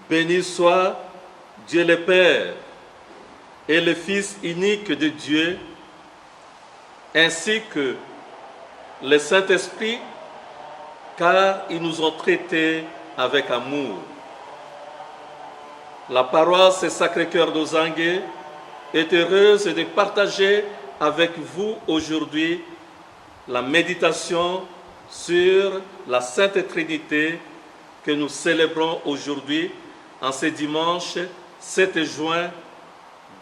Béni soit Dieu le Père et le Fils unique de Dieu, ainsi que le Saint-Esprit, car ils nous ont traités avec amour. La paroisse Sacré-Cœur d'Ozangue est heureuse de partager avec vous aujourd'hui la méditation sur la Sainte Trinité que nous célébrons aujourd'hui en ce dimanche 7 juin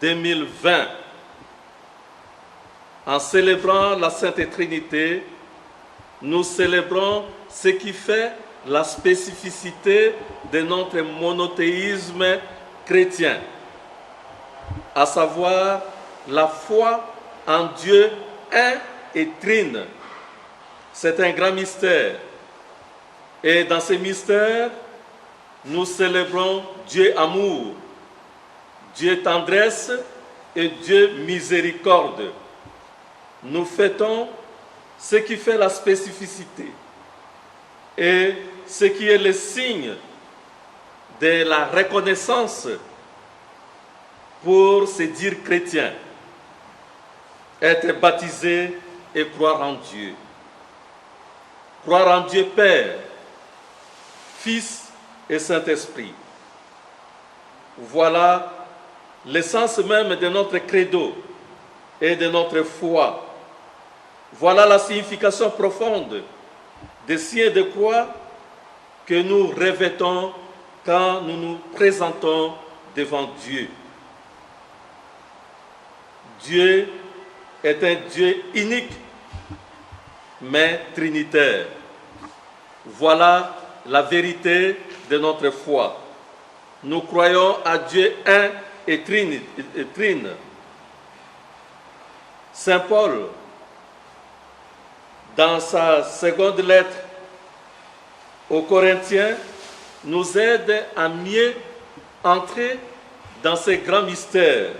2020. En célébrant la Sainte Trinité, nous célébrons ce qui fait la spécificité de notre monothéisme chrétien, à savoir la foi en Dieu un et trine. C'est un grand mystère. Et dans ce mystère, nous célébrons Dieu amour, Dieu tendresse et Dieu miséricorde. Nous fêtons ce qui fait la spécificité et ce qui est le signe de la reconnaissance pour se dire chrétien, être baptisé et croire en Dieu. Croire en Dieu Père, Fils et Saint-Esprit. Voilà l'essence même de notre credo et de notre foi. Voilà la signification profonde des signes de croix que nous revêtons quand nous nous présentons devant Dieu. Dieu est un Dieu unique, mais trinitaire. Voilà la vérité de notre foi. Nous croyons à Dieu un et trine. Saint Paul, dans sa seconde lettre aux Corinthiens, nous aide à mieux entrer dans ces grands mystères.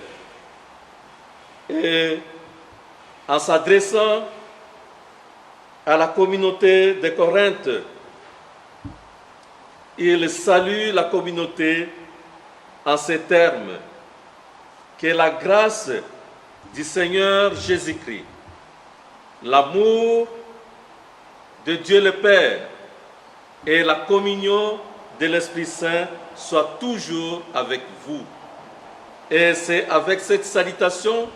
Et en s'adressant à la communauté de Corinthe, il salue la communauté en ces termes: que la grâce du Seigneur Jésus-Christ, l'amour de Dieu le Père et la communion de l'Esprit Saint soient toujours avec vous. Et c'est avec cette salutation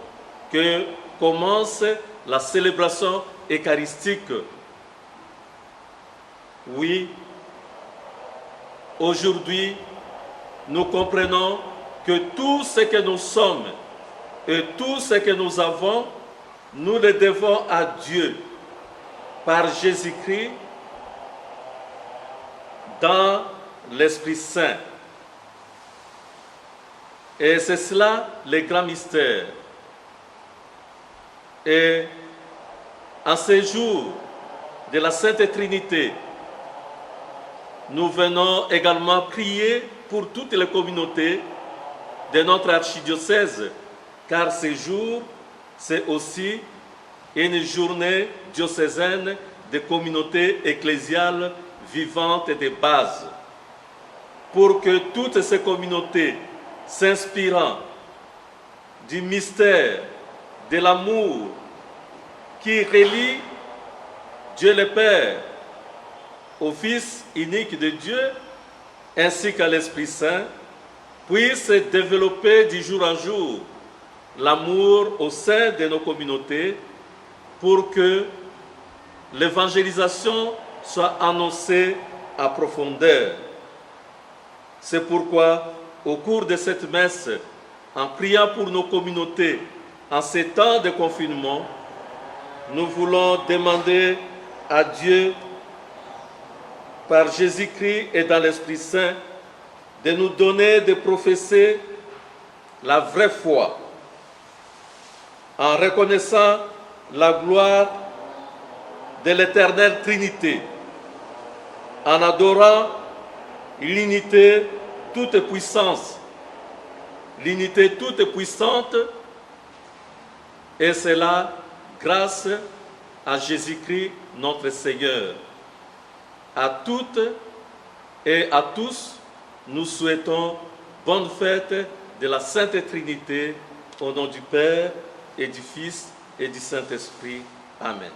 que commence la célébration eucharistique. Oui, aujourd'hui, nous comprenons que tout ce que nous sommes et tout ce que nous avons, nous le devons à Dieu par Jésus-Christ dans l'Esprit Saint. Et c'est cela le grand mystère. Et en ce jour de la Sainte Trinité, nous venons également prier pour toutes les communautés de notre archidiocèse, car ce jour, c'est aussi une journée diocésaine de communautés ecclésiales vivantes et de base, pour que toutes ces communautés, s'inspirant du mystère de l'amour qui relie Dieu le Père au Fils unique de Dieu, ainsi qu'à l'Esprit Saint, puissent développer du jour en jour l'amour au sein de nos communautés pour que l'évangélisation soit annoncée à profondeur. C'est pourquoi, au cours de cette messe, en priant pour nos communautés en ces temps de confinement, nous voulons demander à Dieu, par Jésus-Christ et dans l'Esprit Saint, de nous donner de professer la vraie foi, en reconnaissant la gloire de l'éternelle Trinité, en adorant l'unité toute puissance, l'unité toute puissante, et cela grâce à Jésus-Christ notre Seigneur. À toutes et à tous, nous souhaitons bonne fête de la Sainte Trinité, au nom du Père et du Fils et du Saint-Esprit. Amen.